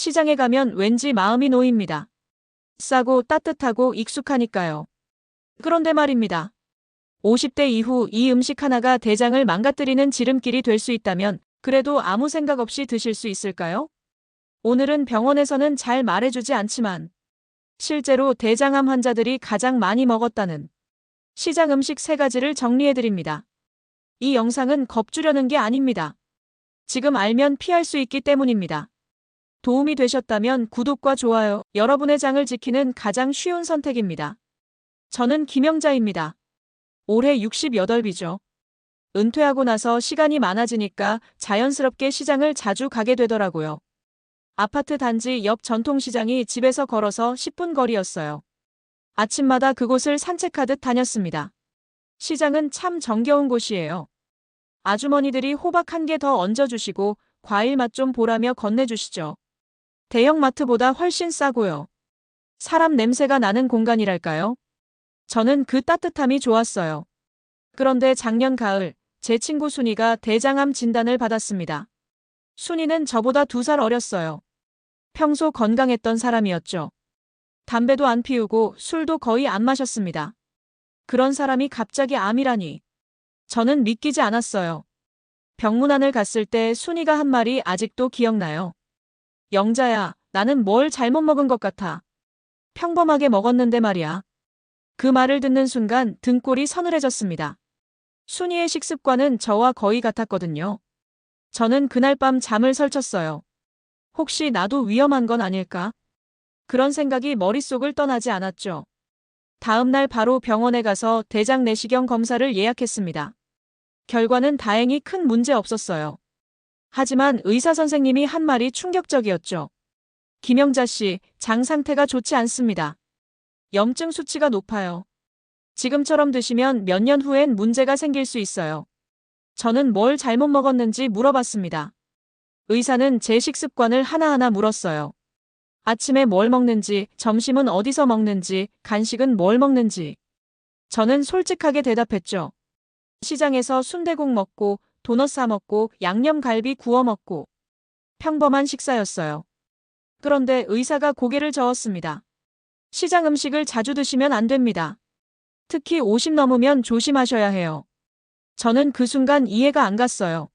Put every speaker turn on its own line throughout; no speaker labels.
시장에 가면 왠지 마음이 놓입니다. 싸고 따뜻하고 익숙하니까요. 그런데 말입니다. 50대 이후 이 음식 하나가 대장을 망가뜨리는 지름길이 될 수 있다면 그래도 아무 생각 없이 드실 수 있을까요? 오늘은 병원에서는 잘 말해주지 않지만 실제로 대장암 환자들이 가장 많이 먹었다는 시장 음식 3가지를 정리해드립니다. 이 영상은 겁주려는 게 아닙니다. 지금 알면 피할 수 있기 때문입니다. 도움이 되셨다면 구독과 좋아요, 여러분의 장을 지키는 가장 쉬운 선택입니다. 저는 김영자입니다. 올해 68이죠. 은퇴하고 나서 시간이 많아지니까 자연스럽게 시장을 자주 가게 되더라고요. 아파트 단지 옆 전통시장이 집에서 걸어서 10분 거리였어요. 아침마다 그곳을 산책하듯 다녔습니다. 시장은 참 정겨운 곳이에요. 아주머니들이 호박 1개 더 얹어주시고 과일 맛 좀 보라며 건네주시죠. 대형마트보다 훨씬 싸고요. 사람 냄새가 나는 공간이랄까요? 저는 그 따뜻함이 좋았어요. 그런데 작년 가을, 제 친구 순이가 대장암 진단을 받았습니다. 순이는 저보다 2살 어렸어요. 평소 건강했던 사람이었죠. 담배도 안 피우고 술도 거의 안 마셨습니다. 그런 사람이 갑자기 암이라니. 저는 믿기지 않았어요. 병문안을 갔을 때 순이가 한 말이 아직도 기억나요. 영자야, 나는 뭘 잘못 먹은 것 같아. 평범하게 먹었는데 말이야. 그 말을 듣는 순간 등골이 서늘해졌습니다. 순이의 식습관은 저와 거의 같았거든요. 저는 그날 밤 잠을 설쳤어요. 혹시 나도 위험한 건 아닐까? 그런 생각이 머릿속을 떠나지 않았죠. 다음 날 바로 병원에 가서 대장 내시경 검사를 예약했습니다. 결과는 다행히 큰 문제 없었어요. 하지만 의사 선생님이 한 말이 충격적이었죠. 김영자 씨, 장 상태가 좋지 않습니다. 염증 수치가 높아요. 지금처럼 드시면 몇 년 후엔 문제가 생길 수 있어요. 저는 뭘 잘못 먹었는지 물어봤습니다. 의사는 제 식습관을 하나하나 물었어요. 아침에 뭘 먹는지, 점심은 어디서 먹는지, 간식은 뭘 먹는지. 저는 솔직하게 대답했죠. 시장에서 순대국 먹고, 도넛 사 먹고, 양념갈비 구워 먹고. 평범한 식사였어요. 그런데 의사가 고개를 저었습니다. 시장 음식을 자주 드시면 안 됩니다. 특히 50 넘으면 조심하셔야 해요. 저는 그 순간 이해가 안 갔어요.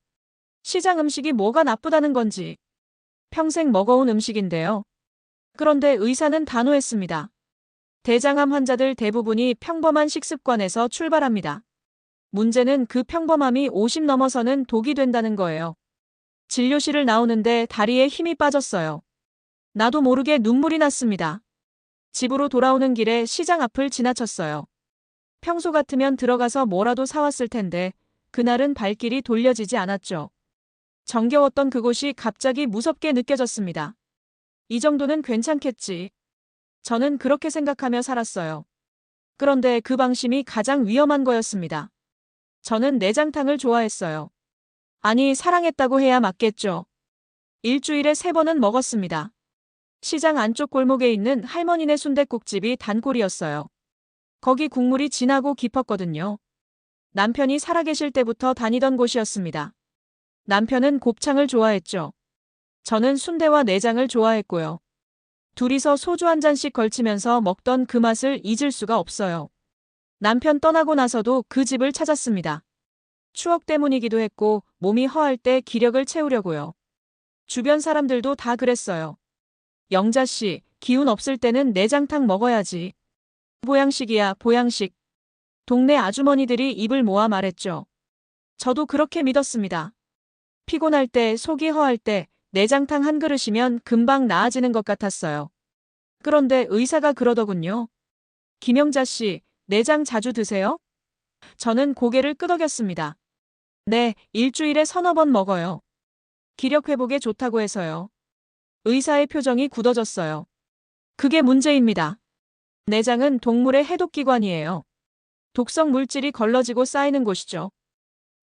시장 음식이 뭐가 나쁘다는 건지. 평생 먹어온 음식인데요. 그런데 의사는 단호했습니다. 대장암 환자들 대부분이 평범한 식습관에서 출발합니다. 문제는 그 평범함이 50 넘어서는 독이 된다는 거예요. 진료실을 나오는데 다리에 힘이 빠졌어요. 나도 모르게 눈물이 났습니다. 집으로 돌아오는 길에 시장 앞을 지나쳤어요. 평소 같으면 들어가서 뭐라도 사왔을 텐데 그날은 발길이 돌려지지 않았죠. 정겨웠던 그곳이 갑자기 무섭게 느껴졌습니다. 이 정도는 괜찮겠지. 저는 그렇게 생각하며 살았어요. 그런데 그 방심이 가장 위험한 거였습니다. 저는 내장탕을 좋아했어요. 아니, 사랑했다고 해야 맞겠죠. 일주일에 3번은 먹었습니다. 시장 안쪽 골목에 있는 할머니네 순댓국집이 단골이었어요. 거기 국물이 진하고 깊었거든요. 남편이 살아계실 때부터 다니던 곳이었습니다. 남편은 곱창을 좋아했죠. 저는 순대와 내장을 좋아했고요. 둘이서 소주 한 잔씩 걸치면서 먹던 그 맛을 잊을 수가 없어요. 남편 떠나고 나서도 그 집을 찾았습니다. 추억 때문이기도 했고 몸이 허할 때 기력을 채우려고요. 주변 사람들도 다 그랬어요. 영자 씨, 기운 없을 때는 내장탕 먹어야지. 보양식이야, 보양식. 동네 아주머니들이 입을 모아 말했죠. 저도 그렇게 믿었습니다. 피곤할 때, 속이 허할 때 내장탕 한 그릇이면 금방 나아지는 것 같았어요. 그런데 의사가 그러더군요. 김영자 씨, 내장 자주 드세요? 저는 고개를 끄덕였습니다. 네, 일주일에 3~4번 먹어요. 기력 회복에 좋다고 해서요. 의사의 표정이 굳어졌어요. 그게 문제입니다. 내장은 동물의 해독기관이에요. 독성 물질이 걸러지고 쌓이는 곳이죠.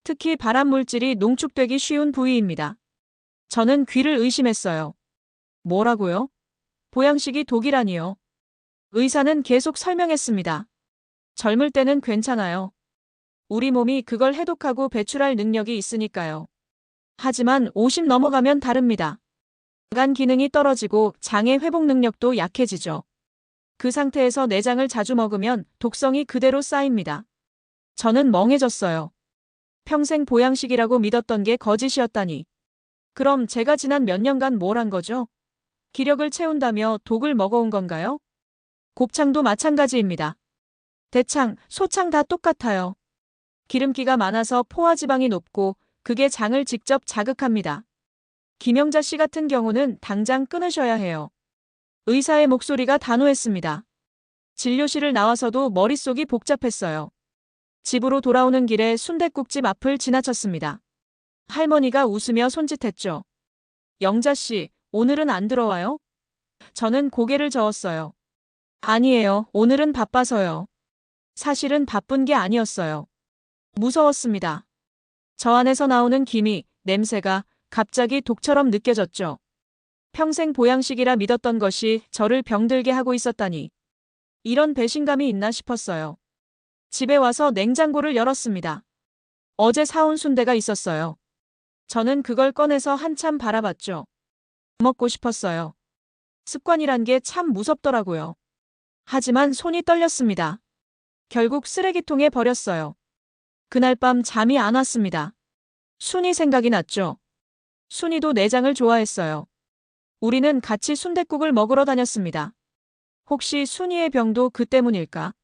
특히 발암 물질이 농축되기 쉬운 부위입니다. 저는 귀를 의심했어요. 뭐라고요? 보양식이 독이라니요. 의사는 계속 설명했습니다. 젊을 때는 괜찮아요. 우리 몸이 그걸 해독하고 배출할 능력이 있으니까요. 하지만 50 넘어가면 다릅니다. 간 기능이 떨어지고 장의 회복 능력도 약해지죠. 그 상태에서 내장을 자주 먹으면 독성이 그대로 쌓입니다. 저는 멍해졌어요. 평생 보양식이라고 믿었던 게 거짓이었다니. 그럼 제가 지난 몇 년간 뭘 한 거죠? 기력을 채운다며 독을 먹어온 건가요? 곱창도 마찬가지입니다. 대창, 소창 다 똑같아요. 기름기가 많아서 포화지방이 높고 그게 장을 직접 자극합니다. 김영자 씨 같은 경우는 당장 끊으셔야 해요. 의사의 목소리가 단호했습니다. 진료실을 나와서도 머릿속이 복잡했어요. 집으로 돌아오는 길에 순댓국집 앞을 지나쳤습니다. 할머니가 웃으며 손짓했죠. 영자 씨, 오늘은 안 들어와요? 저는 고개를 저었어요. 아니에요. 오늘은 바빠서요. 사실은 바쁜 게 아니었어요. 무서웠습니다. 저 안에서 나오는 기미, 냄새가 갑자기 독처럼 느껴졌죠. 평생 보양식이라 믿었던 것이 저를 병들게 하고 있었다니. 이런 배신감이 있나 싶었어요. 집에 와서 냉장고를 열었습니다. 어제 사온 순대가 있었어요. 저는 그걸 꺼내서 한참 바라봤죠. 먹고 싶었어요. 습관이란 게 참 무섭더라고요. 하지만 손이 떨렸습니다. 결국 쓰레기통에 버렸어요. 그날 밤 잠이 안 왔습니다. 순이 생각이 났죠. 순이도 내장을 좋아했어요. 우리는 같이 순댓국을 먹으러 다녔습니다. 혹시 순이의 병도 그 때문일까?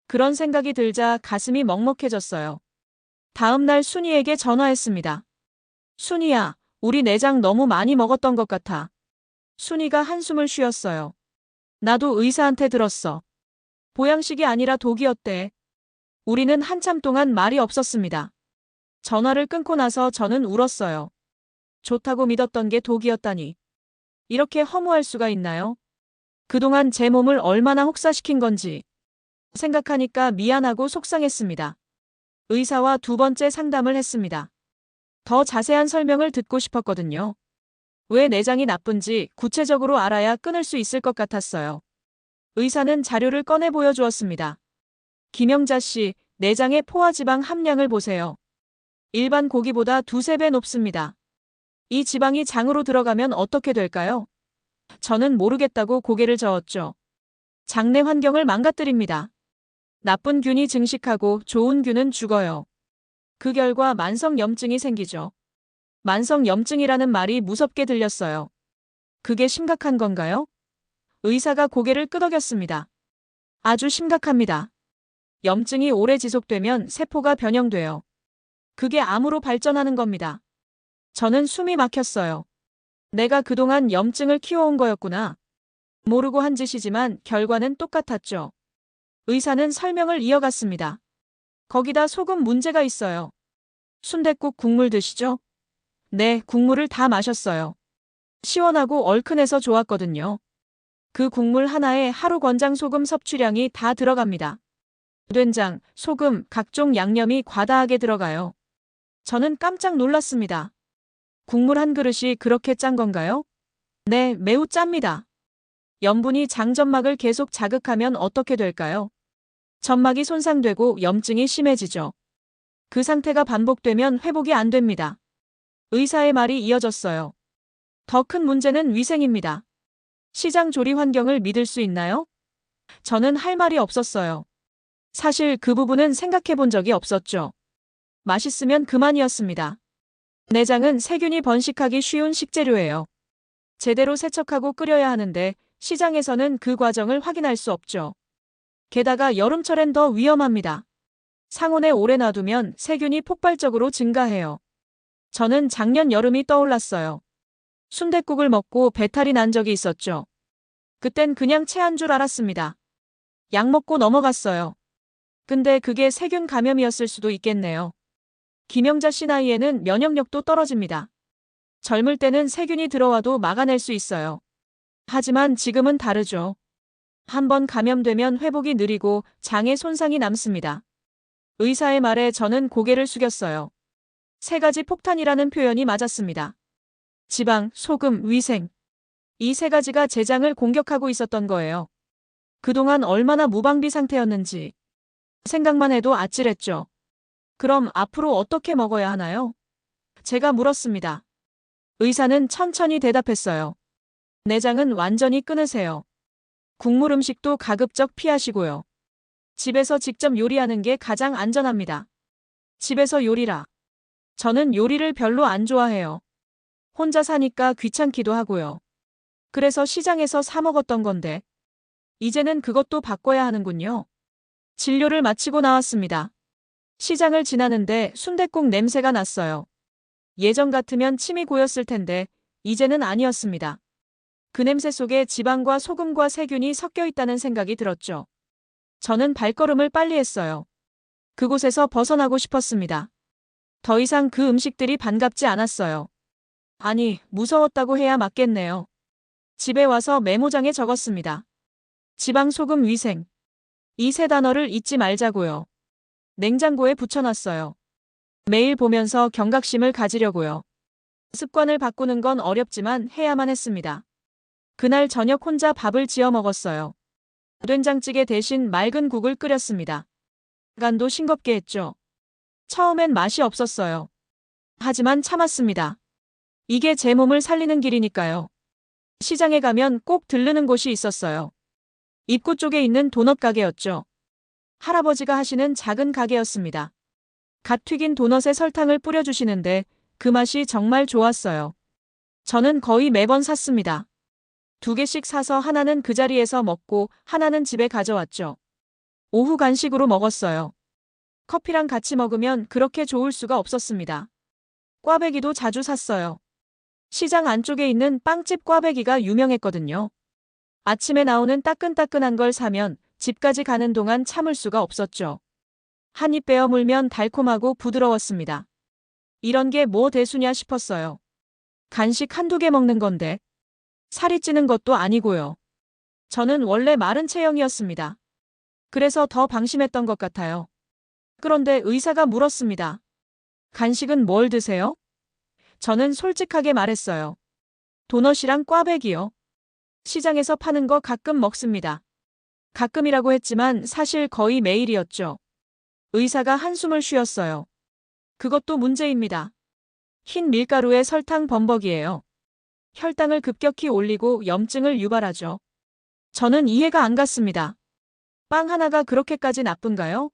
그런 생각이 들자 가슴이 먹먹해졌어요. 다음 날 순이에게 전화했습니다. 순이야, 우리 내장 너무 많이 먹었던 것 같아. 순이가 한숨을 쉬었어요. 나도 의사한테 들었어. 보양식이 아니라 독이었대. 우리는 한참 동안 말이 없었습니다. 전화를 끊고 나서 저는 울었어요. 좋다고 믿었던 게 독이었다니. 이렇게 허무할 수가 있나요? 그동안 제 몸을 얼마나 혹사시킨 건지 생각하니까 미안하고 속상했습니다. 의사와 두 번째 상담을 했습니다. 더 자세한 설명을 듣고 싶었거든요. 왜 내장이 나쁜지 구체적으로 알아야 끊을 수 있을 것 같았어요. 의사는 자료를 꺼내 보여주었습니다. 김영자 씨, 내장의 포화지방 함량을 보세요. 일반 고기보다 두세 배 높습니다. 이 지방이 장으로 들어가면 어떻게 될까요? 저는 모르겠다고 고개를 저었죠. 장내 환경을 망가뜨립니다. 나쁜 균이 증식하고 좋은 균은 죽어요. 그 결과 만성염증이 생기죠. 만성염증이라는 말이 무섭게 들렸어요. 그게 심각한 건가요? 의사가 고개를 끄덕였습니다. 아주 심각합니다. 염증이 오래 지속되면 세포가 변형돼요. 그게 암으로 발전하는 겁니다. 저는 숨이 막혔어요. 내가 그동안 염증을 키워온 거였구나. 모르고 한 짓이지만 결과는 똑같았죠. 의사는 설명을 이어갔습니다. 거기다 소금 문제가 있어요. 순댓국 국물 드시죠? 네, 국물을 다 마셨어요. 시원하고 얼큰해서 좋았거든요. 그 국물 하나에 하루 권장 소금 섭취량이 다 들어갑니다. 된장, 소금, 각종 양념이 과다하게 들어가요. 저는 깜짝 놀랐습니다. 국물 한 그릇이 그렇게 짠 건가요? 네, 매우 짭니다. 염분이 장점막을 계속 자극하면 어떻게 될까요? 점막이 손상되고 염증이 심해지죠. 그 상태가 반복되면 회복이 안 됩니다. 의사의 말이 이어졌어요. 더 큰 문제는 위생입니다. 시장 조리 환경을 믿을 수 있나요? 저는 할 말이 없었어요. 사실 그 부분은 생각해 본 적이 없었죠. 맛있으면 그만이었습니다. 내장은 세균이 번식하기 쉬운 식재료예요. 제대로 세척하고 끓여야 하는데 시장에서는 그 과정을 확인할 수 없죠. 게다가 여름철엔 더 위험합니다. 상온에 오래 놔두면 세균이 폭발적으로 증가해요. 저는 작년 여름이 떠올랐어요. 순댓국을 먹고 배탈이 난 적이 있었죠. 그땐 그냥 체한 줄 알았습니다. 약 먹고 넘어갔어요. 근데 그게 세균 감염이었을 수도 있겠네요. 김영자 씨 나이에는 면역력도 떨어집니다. 젊을 때는 세균이 들어와도 막아낼 수 있어요. 하지만 지금은 다르죠. 한번 감염되면 회복이 느리고 장에 손상이 남습니다. 의사의 말에 저는 고개를 숙였어요. 세 가지 폭탄이라는 표현이 맞았습니다. 지방, 소금, 위생. 이 세 가지가 제 장을 공격하고 있었던 거예요. 그동안 얼마나 무방비 상태였는지 생각만 해도 아찔했죠. 그럼 앞으로 어떻게 먹어야 하나요? 제가 물었습니다. 의사는 천천히 대답했어요. 내장은 완전히 끊으세요. 국물 음식도 가급적 피하시고요. 집에서 직접 요리하는 게 가장 안전합니다. 집에서 요리라. 저는 요리를 별로 안 좋아해요. 혼자 사니까 귀찮기도 하고요. 그래서 시장에서 사 먹었던 건데, 이제는 그것도 바꿔야 하는군요. 진료를 마치고 나왔습니다. 시장을 지나는데 순댓국 냄새가 났어요. 예전 같으면 침이 고였을 텐데, 이제는 아니었습니다. 그 냄새 속에 지방과 소금과 세균이 섞여 있다는 생각이 들었죠. 저는 발걸음을 빨리 했어요. 그곳에서 벗어나고 싶었습니다. 더 이상 그 음식들이 반갑지 않았어요. 아니, 무서웠다고 해야 맞겠네요. 집에 와서 메모장에 적었습니다. 지방, 소금, 위생. 이 세 단어를 잊지 말자고요. 냉장고에 붙여놨어요. 매일 보면서 경각심을 가지려고요. 습관을 바꾸는 건 어렵지만 해야만 했습니다. 그날 저녁 혼자 밥을 지어 먹었어요. 된장찌개 대신 맑은 국을 끓였습니다. 간도 싱겁게 했죠. 처음엔 맛이 없었어요. 하지만 참았습니다. 이게 제 몸을 살리는 길이니까요. 시장에 가면 꼭 들르는 곳이 있었어요. 입구 쪽에 있는 도넛 가게였죠. 할아버지가 하시는 작은 가게였습니다. 갓 튀긴 도넛에 설탕을 뿌려주시는데 그 맛이 정말 좋았어요. 저는 거의 매번 샀습니다. 2개씩 사서 하나는 그 자리에서 먹고 하나는 집에 가져왔죠. 오후 간식으로 먹었어요. 커피랑 같이 먹으면 그렇게 좋을 수가 없었습니다. 꽈배기도 자주 샀어요. 시장 안쪽에 있는 빵집 꽈배기가 유명했거든요. 아침에 나오는 따끈따끈한 걸 사면 집까지 가는 동안 참을 수가 없었죠. 한 입 베어 물면 달콤하고 부드러웠습니다. 이런 게 뭐 대수냐 싶었어요. 간식 한두 개 먹는 건데 살이 찌는 것도 아니고요. 저는 원래 마른 체형이었습니다. 그래서 더 방심했던 것 같아요. 그런데 의사가 물었습니다. 간식은 뭘 드세요? 저는 솔직하게 말했어요. 도넛이랑 꽈배기요. 시장에서 파는 거 가끔 먹습니다. 가끔이라고 했지만 사실 거의 매일이었죠. 의사가 한숨을 쉬었어요. 그것도 문제입니다. 흰 밀가루에 설탕 범벅이에요. 혈당을 급격히 올리고 염증을 유발하죠. 저는 이해가 안 갔습니다. 빵 하나가 그렇게까지 나쁜가요?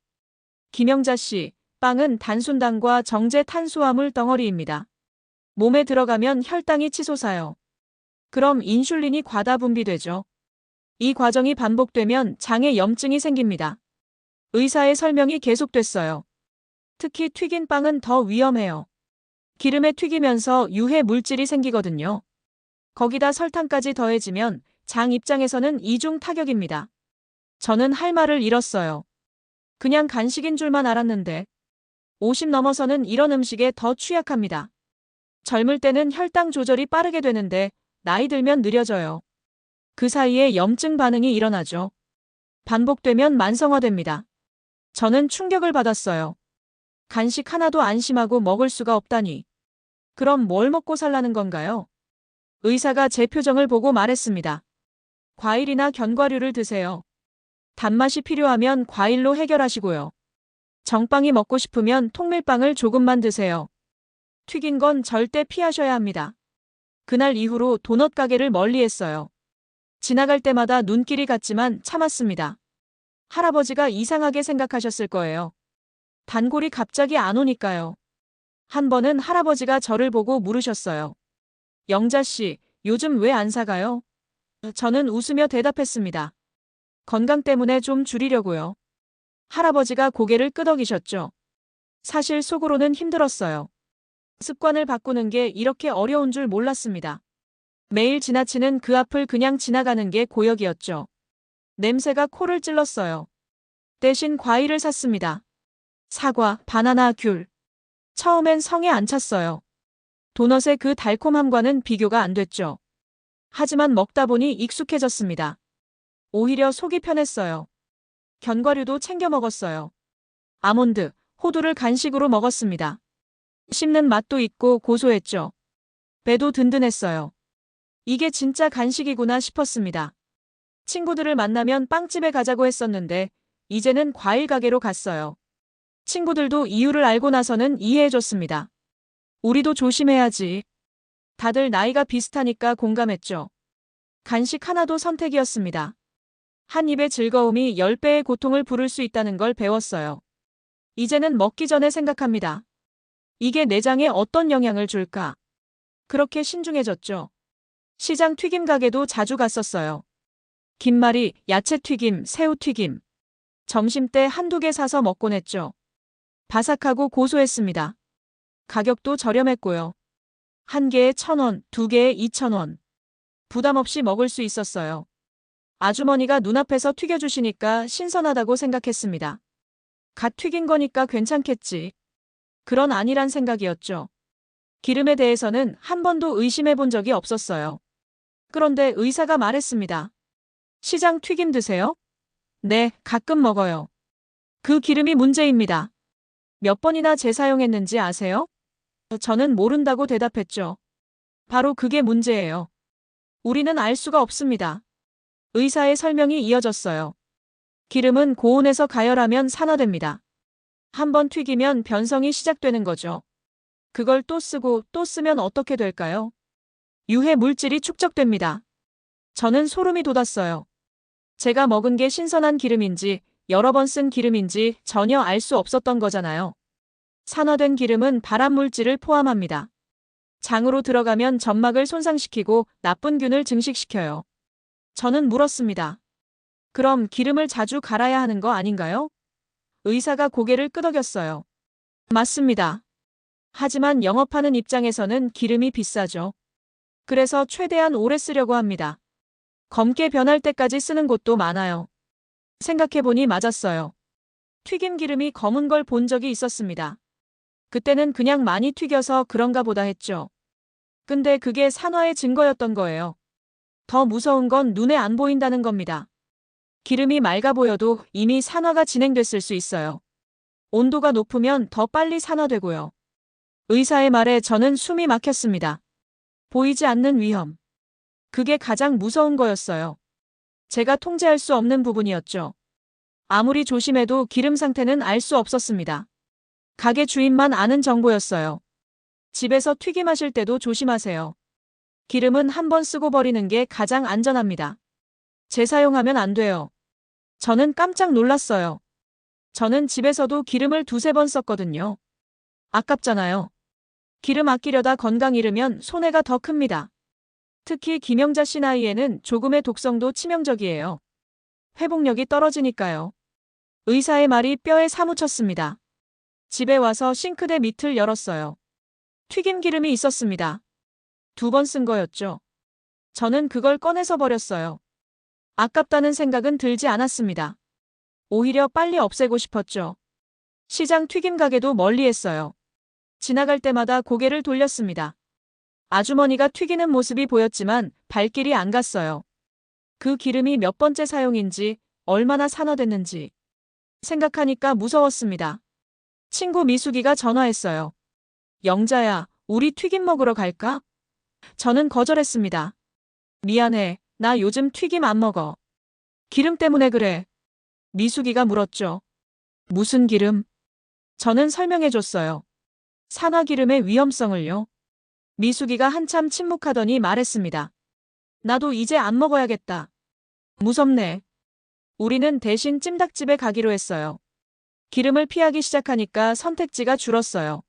김영자 씨, 빵은 단순당과 정제 탄수화물 덩어리입니다. 몸에 들어가면 혈당이 치솟아요. 그럼 인슐린이 과다 분비되죠. 이 과정이 반복되면 장에 염증이 생깁니다. 의사의 설명이 계속됐어요. 특히 튀긴 빵은 더 위험해요. 기름에 튀기면서 유해 물질이 생기거든요. 거기다 설탕까지 더해지면 장 입장에서는 이중 타격입니다. 저는 할 말을 잃었어요. 그냥 간식인 줄만 알았는데 50 넘어서는 이런 음식에 더 취약합니다. 젊을 때는 혈당 조절이 빠르게 되는데 나이 들면 느려져요. 그 사이에 염증 반응이 일어나죠. 반복되면 만성화됩니다. 저는 충격을 받았어요. 간식 하나도 안심하고 먹을 수가 없다니. 그럼 뭘 먹고 살라는 건가요? 의사가 제 표정을 보고 말했습니다. 과일이나 견과류를 드세요. 단맛이 필요하면 과일로 해결하시고요. 정빵이 먹고 싶으면 통밀빵을 조금만 드세요. 튀긴 건 절대 피하셔야 합니다. 그날 이후로 도넛 가게를 멀리했어요. 지나갈 때마다 눈길이 갔지만 참았습니다. 할아버지가 이상하게 생각하셨을 거예요. 단골이 갑자기 안 오니까요. 한 번은 할아버지가 저를 보고 물으셨어요. 영자 씨, 요즘 왜 안 사가요? 저는 웃으며 대답했습니다. 건강 때문에 좀 줄이려고요. 할아버지가 고개를 끄덕이셨죠. 사실 속으로는 힘들었어요. 습관을 바꾸는 게 이렇게 어려운 줄 몰랐습니다. 매일 지나치는 그 앞을 그냥 지나가는 게 고역이었죠. 냄새가 코를 찔렀어요. 대신 과일을 샀습니다. 사과, 바나나, 귤. 처음엔 성에 안 찼어요. 도넛의 그 달콤함과는 비교가 안 됐죠. 하지만 먹다 보니 익숙해졌습니다. 오히려 속이 편했어요. 견과류도 챙겨 먹었어요. 아몬드, 호두를 간식으로 먹었습니다. 씹는 맛도 있고 고소했죠. 배도 든든했어요. 이게 진짜 간식이구나 싶었습니다. 친구들을 만나면 빵집에 가자고 했었는데 이제는 과일 가게로 갔어요. 친구들도 이유를 알고 나서는 이해해줬습니다. 우리도 조심해야지. 다들 나이가 비슷하니까 공감했죠. 간식 하나도 선택이었습니다. 한 입의 즐거움이 10배의 고통을 부를 수 있다는 걸 배웠어요. 이제는 먹기 전에 생각합니다. 이게 내장에 어떤 영향을 줄까? 그렇게 신중해졌죠. 시장 튀김 가게도 자주 갔었어요. 김말이, 야채튀김, 새우튀김. 점심때 한두 개 사서 먹곤 했죠. 바삭하고 고소했습니다. 가격도 저렴했고요. 한 개에 1,000원, 두 개에 2,000원. 부담 없이 먹을 수 있었어요. 아주머니가 눈앞에서 튀겨주시니까 신선하다고 생각했습니다. 갓 튀긴 거니까 괜찮겠지. 그런 아니란 생각이었죠. 기름에 대해서는 한 번도 의심해 본 적이 없었어요. 그런데 의사가 말했습니다. 시장 튀김 드세요? 네, 가끔 먹어요. 그 기름이 문제입니다. 몇 번이나 재사용했는지 아세요? 저는 모른다고 대답했죠. 바로 그게 문제예요. 우리는 알 수가 없습니다. 의사의 설명이 이어졌어요. 기름은 고온에서 가열하면 산화됩니다. 한번 튀기면 변성이 시작되는 거죠. 그걸 또 쓰고 또 쓰면 어떻게 될까요? 유해 물질이 축적됩니다. 저는 소름이 돋았어요. 제가 먹은 게 신선한 기름인지 여러 번 쓴 기름인지 전혀 알 수 없었던 거잖아요. 산화된 기름은 발암 물질을 포함합니다. 장으로 들어가면 점막을 손상시키고 나쁜 균을 증식시켜요. 저는 물었습니다. 그럼 기름을 자주 갈아야 하는 거 아닌가요? 의사가 고개를 끄덕였어요. 맞습니다. 하지만 영업하는 입장에서는 기름이 비싸죠. 그래서 최대한 오래 쓰려고 합니다. 검게 변할 때까지 쓰는 곳도 많아요. 생각해보니 맞았어요. 튀김 기름이 검은 걸 본 적이 있었습니다. 그때는 그냥 많이 튀겨서 그런가 보다 했죠. 근데 그게 산화의 증거였던 거예요. 더 무서운 건 눈에 안 보인다는 겁니다. 기름이 맑아 보여도 이미 산화가 진행됐을 수 있어요. 온도가 높으면 더 빨리 산화되고요. 의사의 말에 저는 숨이 막혔습니다. 보이지 않는 위험. 그게 가장 무서운 거였어요. 제가 통제할 수 없는 부분이었죠. 아무리 조심해도 기름 상태는 알 수 없었습니다. 가게 주인만 아는 정보였어요. 집에서 튀김하실 때도 조심하세요. 기름은 한 번 쓰고 버리는 게 가장 안전합니다. 재사용하면 안 돼요. 저는 깜짝 놀랐어요. 저는 집에서도 기름을 두세 번 썼거든요. 아깝잖아요. 기름 아끼려다 건강 잃으면 손해가 더 큽니다. 특히 김영자 씨 나이에는 조금의 독성도 치명적이에요. 회복력이 떨어지니까요. 의사의 말이 뼈에 사무쳤습니다. 집에 와서 싱크대 밑을 열었어요. 튀김 기름이 있었습니다. 2번 쓴 거였죠. 저는 그걸 꺼내서 버렸어요. 아깝다는 생각은 들지 않았습니다. 오히려 빨리 없애고 싶었죠. 시장 튀김 가게도 멀리했어요. 지나갈 때마다 고개를 돌렸습니다. 아주머니가 튀기는 모습이 보였지만 발길이 안 갔어요. 그 기름이 몇 번째 사용인지, 얼마나 산화됐는지 생각하니까 무서웠습니다. 친구 미숙이가 전화했어요. 영자야, 우리 튀김 먹으러 갈까? 저는 거절했습니다. 미안해, 나 요즘 튀김 안 먹어. 기름 때문에 그래. 미숙이가 물었죠. 무슨 기름? 저는 설명해줬어요. 산화기름의 위험성을요. 미숙이가 한참 침묵하더니 말했습니다. 나도 이제 안 먹어야겠다. 무섭네. 우리는 대신 찜닭집에 가기로 했어요. 기름을 피하기 시작하니까 선택지가 줄었어요.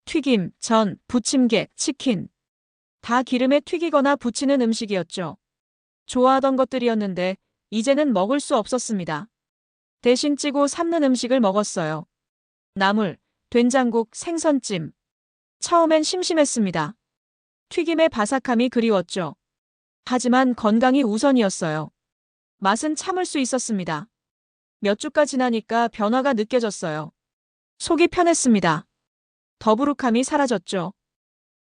튀김, 전, 부침개, 치킨. 다 기름에 튀기거나 부치는 음식이었죠. 좋아하던 것들이었는데 이제는 먹을 수 없었습니다. 대신 찌고 삶는 음식을 먹었어요. 나물, 된장국, 생선찜. 처음엔 심심했습니다. 튀김의 바삭함이 그리웠죠. 하지만 건강이 우선이었어요. 맛은 참을 수 있었습니다. 몇 주가 지나니까 변화가 느껴졌어요. 속이 편했습니다. 더부룩함이 사라졌죠.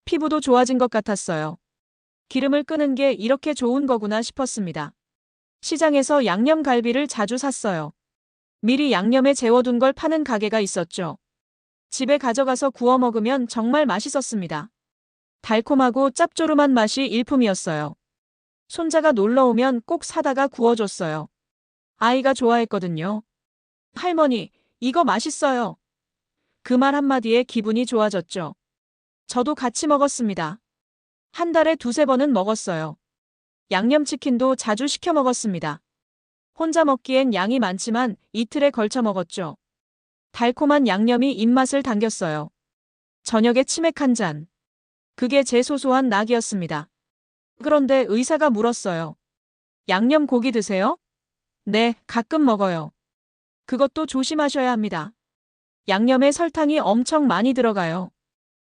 피부도 좋아진 것 같았어요. 기름을 끄는 게 이렇게 좋은 거구나 싶었습니다. 시장에서 양념갈비를 자주 샀어요. 미리 양념에 재워둔 걸 파는 가게가 있었죠. 집에 가져가서 구워 먹으면 정말 맛있었습니다. 달콤하고 짭조름한 맛이 일품이었어요. 손자가 놀러 오면 꼭 사다가 구워줬어요. 아이가 좋아했거든요. 할머니, 이거 맛있어요. 그 말 한마디에 기분이 좋아졌죠. 저도 같이 먹었습니다. 한 달에 두세 번은 먹었어요. 양념치킨도 자주 시켜 먹었습니다. 혼자 먹기엔 양이 많지만 이틀에 걸쳐 먹었죠. 달콤한 양념이 입맛을 당겼어요. 저녁에 치맥 한 잔. 그게 제 소소한 낙이었습니다. 그런데 의사가 물었어요. 양념 고기 드세요? 네, 가끔 먹어요. 그것도 조심하셔야 합니다. 양념에 설탕이 엄청 많이 들어가요.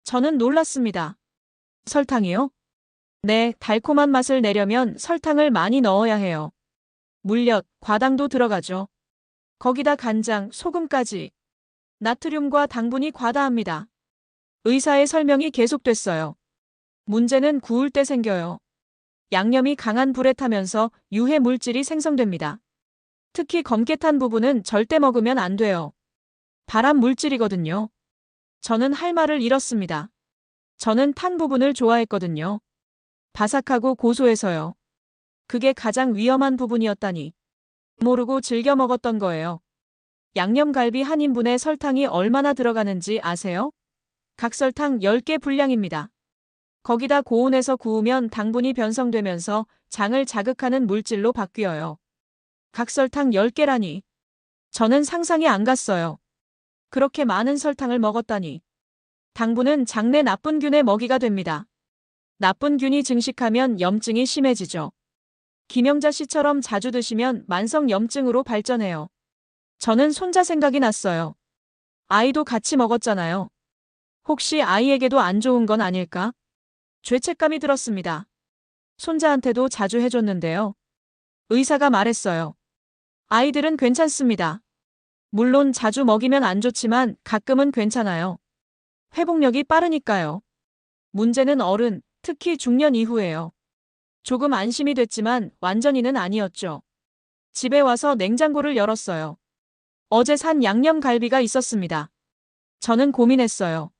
저는 놀랐습니다. 설탕이요? 네, 달콤한 맛을 내려면 설탕을 많이 넣어야 해요. 물엿, 과당도 들어가죠. 거기다 간장, 소금까지. 나트륨과 당분이 과다합니다. 의사의 설명이 계속됐어요. 문제는 구울 때 생겨요. 양념이 강한 불에 타면서 유해 물질이 생성됩니다. 특히 검게 탄 부분은 절대 먹으면 안 돼요. 발암 물질이거든요. 저는 할 말을 잃었습니다. 저는 탄 부분을 좋아했거든요. 바삭하고 고소해서요. 그게 가장 위험한 부분이었다니. 모르고 즐겨 먹었던 거예요. 양념갈비 한 인분에 설탕이 얼마나 들어가는지 아세요? 각설탕 10개 분량입니다. 거기다 고온에서 구우면 당분이 변성되면서 장을 자극하는 물질로 바뀌어요. 각설탕 10개라니. 저는 상상이 안 갔어요. 그렇게 많은 설탕을 먹었다니. 당분은 장내 나쁜 균의 먹이가 됩니다. 나쁜 균이 증식하면 염증이 심해지죠. 김영자 씨처럼 자주 드시면 만성 염증으로 발전해요. 저는 손자 생각이 났어요. 아이도 같이 먹었잖아요. 혹시 아이에게도 안 좋은 건 아닐까? 죄책감이 들었습니다. 손자한테도 자주 해줬는데요. 의사가 말했어요. 아이들은 괜찮습니다. 물론 자주 먹이면 안 좋지만 가끔은 괜찮아요. 회복력이 빠르니까요. 문제는 어른, 특히 중년 이후예요. 조금 안심이 됐지만 완전히는 아니었죠. 집에 와서 냉장고를 열었어요. 어제 산 양념갈비가 있었습니다. 저는 고민했어요.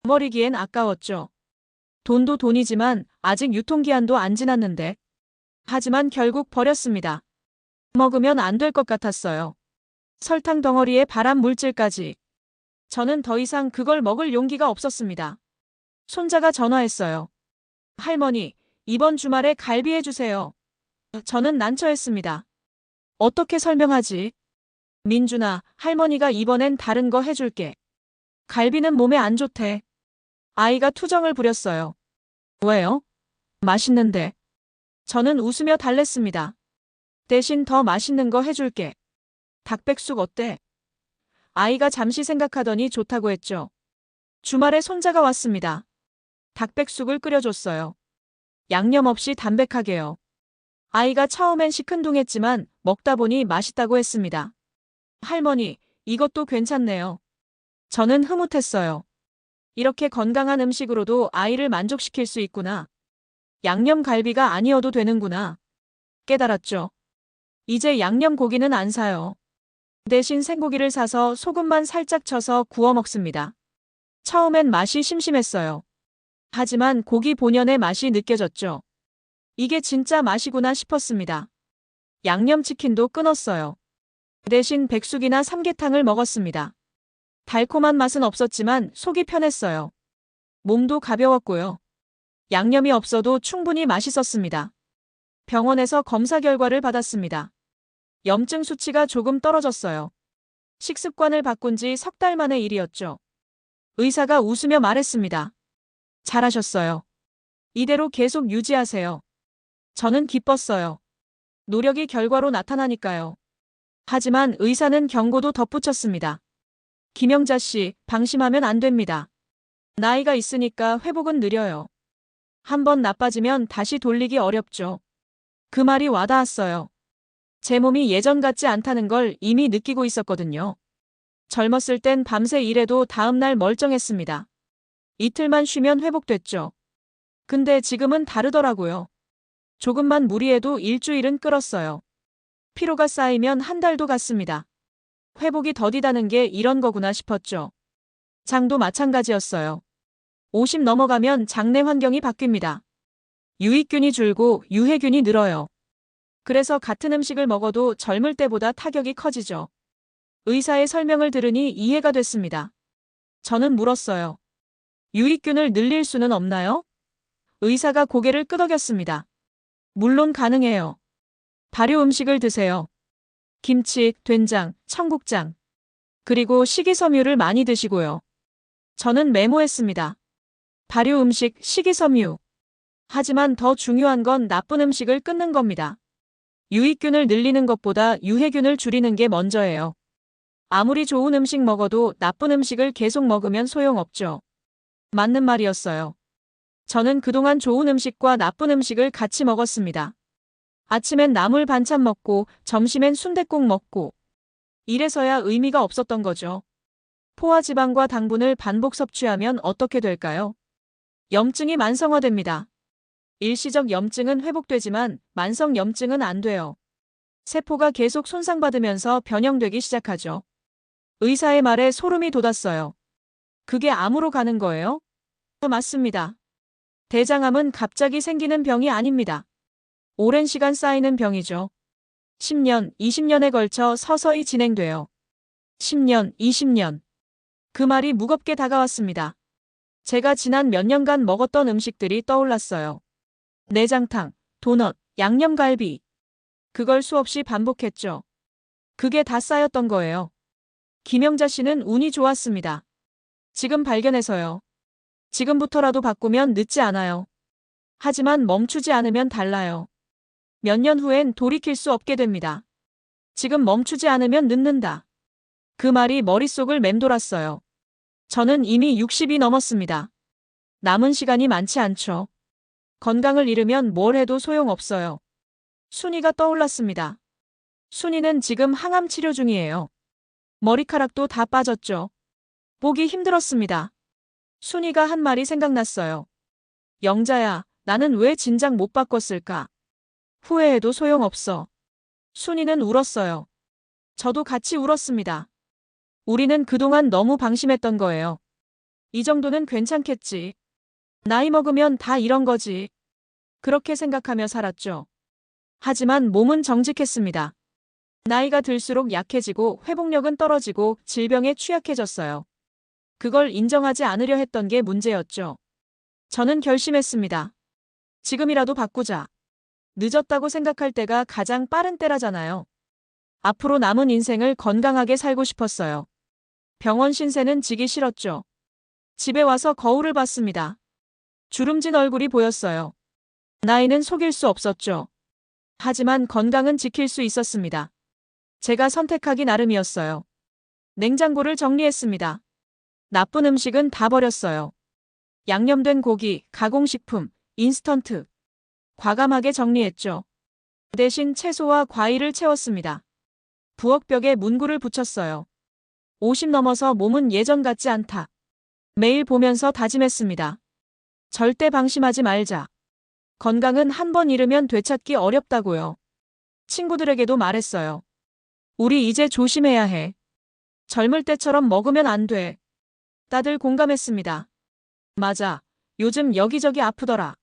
버리기엔 아까웠죠. 돈도 돈이지만 아직 유통기한도 안 지났는데. 하지만 결국 버렸습니다. 먹으면 안 될 것 같았어요. 설탕 덩어리에 발암 물질까지. 저는 더 이상 그걸 먹을 용기가 없었습니다. 손자가 전화했어요. 할머니, 이번 주말에 갈비 해주세요. 저는 난처했습니다. 어떻게 설명하지? 민준아, 할머니가 이번엔 다른 거 해줄게. 갈비는 몸에 안 좋대. 아이가 투정을 부렸어요. 왜요? 맛있는데. 저는 웃으며 달랬습니다. 대신 더 맛있는 거 해줄게. 닭백숙 어때? 아이가 잠시 생각하더니 좋다고 했죠. 주말에 손자가 왔습니다. 닭백숙을 끓여줬어요. 양념 없이 담백하게요. 아이가 처음엔 시큰둥했지만 먹다 보니 맛있다고 했습니다. 할머니, 이것도 괜찮네요. 저는 흐뭇했어요. 이렇게 건강한 음식으로도 아이를 만족시킬 수 있구나. 양념갈비가 아니어도 되는구나. 깨달았죠. 이제 양념 고기는 안 사요. 대신 생고기를 사서 소금만 살짝 쳐서 구워 먹습니다. 처음엔 맛이 심심했어요. 하지만 고기 본연의 맛이 느껴졌죠. 이게 진짜 맛이구나 싶었습니다. 양념치킨도 끊었어요. 대신 백숙이나 삼계탕을 먹었습니다. 달콤한 맛은 없었지만 속이 편했어요. 몸도 가벼웠고요. 양념이 없어도 충분히 맛있었습니다. 병원에서 검사 결과를 받았습니다. 염증 수치가 조금 떨어졌어요. 식습관을 바꾼 지 석 달 만의 일이었죠. 의사가 웃으며 말했습니다. 잘하셨어요. 이대로 계속 유지하세요. 저는 기뻤어요. 노력이 결과로 나타나니까요. 하지만 의사는 경고도 덧붙였습니다. 김영자 씨, 방심하면 안 됩니다. 나이가 있으니까 회복은 느려요. 한번 나빠지면 다시 돌리기 어렵죠. 그 말이 와닿았어요. 제 몸이 예전 같지 않다는 걸 이미 느끼고 있었거든요. 젊었을 땐 밤새 일해도 다음날 멀쩡했습니다. 이틀만 쉬면 회복됐죠. 근데 지금은 다르더라고요. 조금만 무리해도 일주일은 끌었어요. 피로가 쌓이면 한 달도 갔습니다. 회복이 더디다는 게 이런 거구나 싶었죠. 장도 마찬가지였어요. 50 넘어가면 장내 환경이 바뀝니다. 유익균이 줄고 유해균이 늘어요. 그래서 같은 음식을 먹어도 젊을 때보다 타격이 커지죠. 의사의 설명을 들으니 이해가 됐습니다. 저는 물었어요. 유익균을 늘릴 수는 없나요? 의사가 고개를 끄덕였습니다. 물론 가능해요. 발효 음식을 드세요. 김치, 된장, 청국장. 그리고 식이섬유를 많이 드시고요. 저는 메모했습니다. 발효 음식, 식이섬유. 하지만 더 중요한 건 나쁜 음식을 끊는 겁니다. 유익균을 늘리는 것보다 유해균을 줄이는 게 먼저예요. 아무리 좋은 음식 먹어도 나쁜 음식을 계속 먹으면 소용없죠. 맞는 말이었어요. 저는 그동안 좋은 음식과 나쁜 음식을 같이 먹었습니다. 아침엔 나물 반찬 먹고 점심엔 순댓국 먹고. 이래서야 의미가 없었던 거죠. 포화지방과 당분을 반복 섭취하면 어떻게 될까요? 염증이 만성화됩니다. 일시적 염증은 회복되지만 만성 염증은 안 돼요. 세포가 계속 손상받으면서 변형되기 시작하죠. 의사의 말에 소름이 돋았어요. 그게 암으로 가는 거예요? 맞습니다. 대장암은 갑자기 생기는 병이 아닙니다. 오랜 시간 쌓이는 병이죠. 10년, 20년에 걸쳐 서서히 진행돼요. 10년, 20년. 그 말이 무겁게 다가왔습니다. 제가 지난 몇 년간 먹었던 음식들이 떠올랐어요. 내장탕, 도넛, 양념갈비. 그걸 수없이 반복했죠. 그게 다 쌓였던 거예요. 김영자 씨는 운이 좋았습니다. 지금 발견해서요. 지금부터라도 바꾸면 늦지 않아요. 하지만 멈추지 않으면 달라요. 몇 년 후엔 돌이킬 수 없게 됩니다. 지금 멈추지 않으면 늦는다. 그 말이 머릿속을 맴돌았어요. 저는 이미 60이 넘었습니다. 남은 시간이 많지 않죠. 건강을 잃으면 뭘 해도 소용없어요. 순이가 떠올랐습니다. 순이는 지금 항암 치료 중이에요. 머리카락도 다 빠졌죠. 보기 힘들었습니다. 순이가 한 말이 생각났어요. 영자야, 나는 왜 진작 못 바꿨을까? 후회해도 소용없어. 순이는 울었어요. 저도 같이 울었습니다. 우리는 그동안 너무 방심했던 거예요. 이 정도는 괜찮겠지. 나이 먹으면 다 이런 거지. 그렇게 생각하며 살았죠. 하지만 몸은 정직했습니다. 나이가 들수록 약해지고 회복력은 떨어지고 질병에 취약해졌어요. 그걸 인정하지 않으려 했던 게 문제였죠. 저는 결심했습니다. 지금이라도 바꾸자. 늦었다고 생각할 때가 가장 빠른 때라잖아요. 앞으로 남은 인생을 건강하게 살고 싶었어요. 병원 신세는 지기 싫었죠. 집에 와서 거울을 봤습니다. 주름진 얼굴이 보였어요. 나이는 속일 수 없었죠. 하지만 건강은 지킬 수 있었습니다. 제가 선택하기 나름이었어요. 냉장고를 정리했습니다. 나쁜 음식은 다 버렸어요. 양념된 고기, 가공식품, 인스턴트. 과감하게 정리했죠. 대신 채소와 과일을 채웠습니다. 부엌벽에 문구를 붙였어요. 50 넘어서 몸은 예전 같지 않다. 매일 보면서 다짐했습니다. 절대 방심하지 말자. 건강은 한 번 잃으면 되찾기 어렵다고요. 친구들에게도 말했어요. 우리 이제 조심해야 해. 젊을 때처럼 먹으면 안 돼. 다들 공감했습니다. 맞아. 요즘 여기저기 아프더라.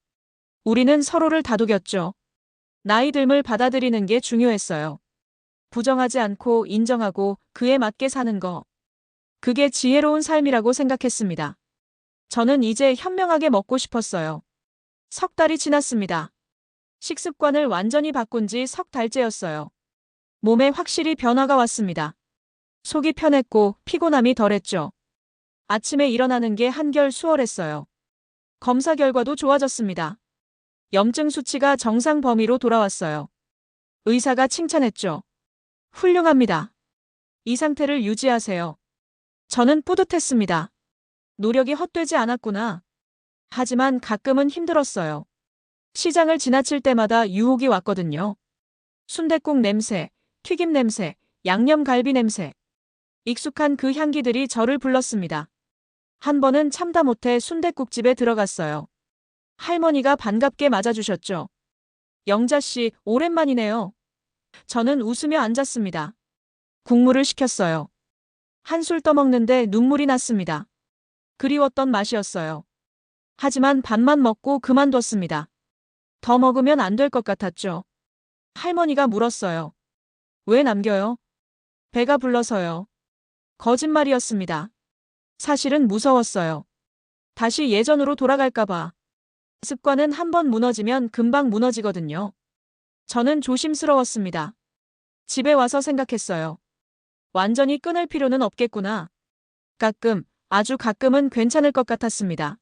우리는 서로를 다독였죠. 나이 듦을 받아들이는 게 중요했어요. 부정하지 않고 인정하고 그에 맞게 사는 거. 그게 지혜로운 삶이라고 생각했습니다. 저는 이제 현명하게 먹고 싶었어요. 석 달이 지났습니다. 식습관을 완전히 바꾼 지 석 달째였어요. 몸에 확실히 변화가 왔습니다. 속이 편했고 피곤함이 덜했죠. 아침에 일어나는 게 한결 수월했어요. 검사 결과도 좋아졌습니다. 염증 수치가 정상 범위로 돌아왔어요. 의사가 칭찬했죠. 훌륭합니다. 이 상태를 유지하세요. 저는 뿌듯했습니다. 노력이 헛되지 않았구나. 하지만 가끔은 힘들었어요. 시장을 지나칠 때마다 유혹이 왔거든요. 순댓국 냄새, 튀김 냄새, 양념갈비 냄새. 익숙한 그 향기들이 저를 불렀습니다. 한 번은 참다 못해 순댓국집에 들어갔어요. 할머니가 반갑게 맞아주셨죠. 영자씨, 오랜만이네요. 저는 웃으며 앉았습니다. 국물을 시켰어요. 한술 떠먹는데 눈물이 났습니다. 그리웠던 맛이었어요. 하지만 반만 먹고 그만뒀습니다. 더 먹으면 안 될 것 같았죠. 할머니가 물었어요. 왜 남겨요? 배가 불러서요. 거짓말이었습니다. 사실은 무서웠어요. 다시 예전으로 돌아갈까봐. 습관은 한 번 무너지면 금방 무너지거든요. 저는 조심스러웠습니다. 집에 와서 생각했어요. 완전히 끊을 필요는 없겠구나. 가끔, 아주 가끔은 괜찮을 것 같았습니다.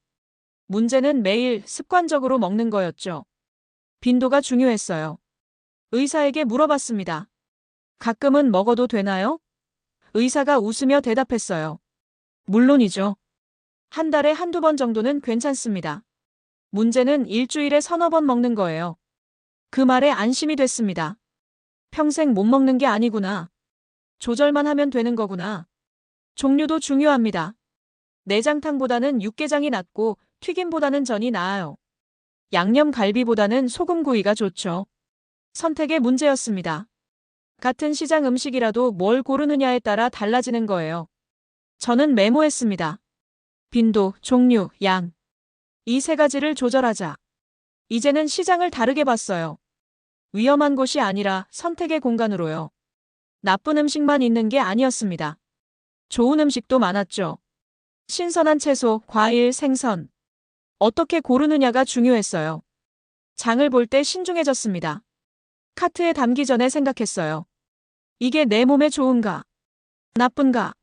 문제는 매일 습관적으로 먹는 거였죠. 빈도가 중요했어요. 의사에게 물어봤습니다. 가끔은 먹어도 되나요? 의사가 웃으며 대답했어요. 물론이죠. 한 달에 한두 번 정도는 괜찮습니다. 문제는 일주일에 서너 번 먹는 거예요. 그 말에 안심이 됐습니다. 평생 못 먹는 게 아니구나. 조절만 하면 되는 거구나. 종류도 중요합니다. 내장탕보다는 육개장이 낫고 튀김보다는 전이 나아요. 양념갈비보다는 소금구이가 좋죠. 선택의 문제였습니다. 같은 시장 음식이라도 뭘 고르느냐에 따라 달라지는 거예요. 저는 메모했습니다. 빈도, 종류, 양. 이 세 가지를 조절하자. 이제는 시장을 다르게 봤어요. 위험한 곳이 아니라 선택의 공간으로요. 나쁜 음식만 있는 게 아니었습니다. 좋은 음식도 많았죠. 신선한 채소, 과일, 생선. 어떻게 고르느냐가 중요했어요. 장을 볼 때 신중해졌습니다. 카트에 담기 전에 생각했어요. 이게 내 몸에 좋은가? 나쁜가?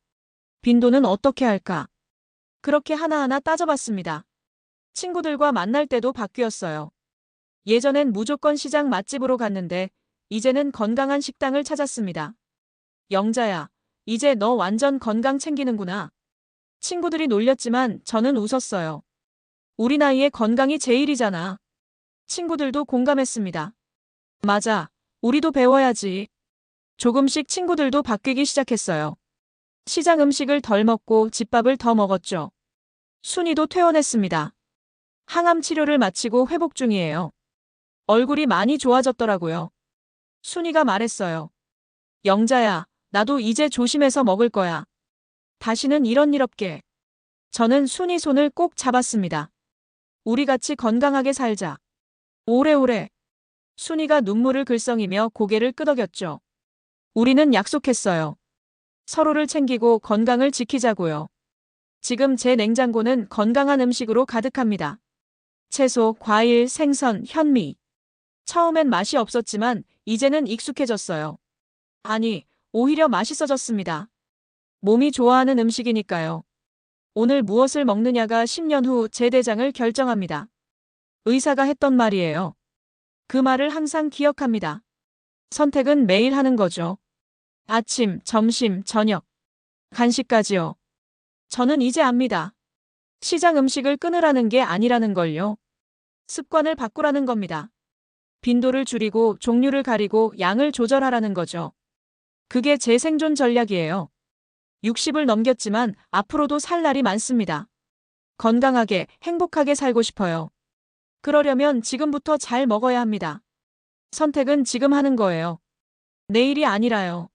빈도는 어떻게 할까? 그렇게 하나하나 따져봤습니다. 친구들과 만날 때도 바뀌었어요. 예전엔 무조건 시장 맛집으로 갔는데 이제는 건강한 식당을 찾았습니다. 영자야, 이제 너 완전 건강 챙기는구나. 친구들이 놀렸지만 저는 웃었어요. 우리 나이에 건강이 제일이잖아. 친구들도 공감했습니다. 맞아, 우리도 배워야지. 조금씩 친구들도 바뀌기 시작했어요. 시장 음식을 덜 먹고 집밥을 더 먹었죠. 순이도 퇴원했습니다. 항암 치료를 마치고 회복 중이에요. 얼굴이 많이 좋아졌더라고요. 순이가 말했어요. 영자야, 나도 이제 조심해서 먹을 거야. 다시는 이런 일 없게. 저는 순이 손을 꼭 잡았습니다. 우리 같이 건강하게 살자. 오래오래. 순이가 눈물을 글썽이며 고개를 끄덕였죠. 우리는 약속했어요. 서로를 챙기고 건강을 지키자고요. 지금 제 냉장고는 건강한 음식으로 가득합니다. 채소, 과일, 생선, 현미. 처음엔 맛이 없었지만 이제는 익숙해졌어요. 아니, 오히려 맛있어졌습니다. 몸이 좋아하는 음식이니까요. 오늘 무엇을 먹느냐가 10년 후 제 대장을 결정합니다. 의사가 했던 말이에요. 그 말을 항상 기억합니다. 선택은 매일 하는 거죠. 아침, 점심, 저녁, 간식까지요. 저는 이제 압니다. 시장 음식을 끊으라는 게 아니라는 걸요. 습관을 바꾸라는 겁니다. 빈도를 줄이고 종류를 가리고 양을 조절하라는 거죠. 그게 제 생존 전략이에요. 60을 넘겼지만 앞으로도 살 날이 많습니다. 건강하게, 행복하게 살고 싶어요. 그러려면 지금부터 잘 먹어야 합니다. 선택은 지금 하는 거예요. 내일이 아니라요.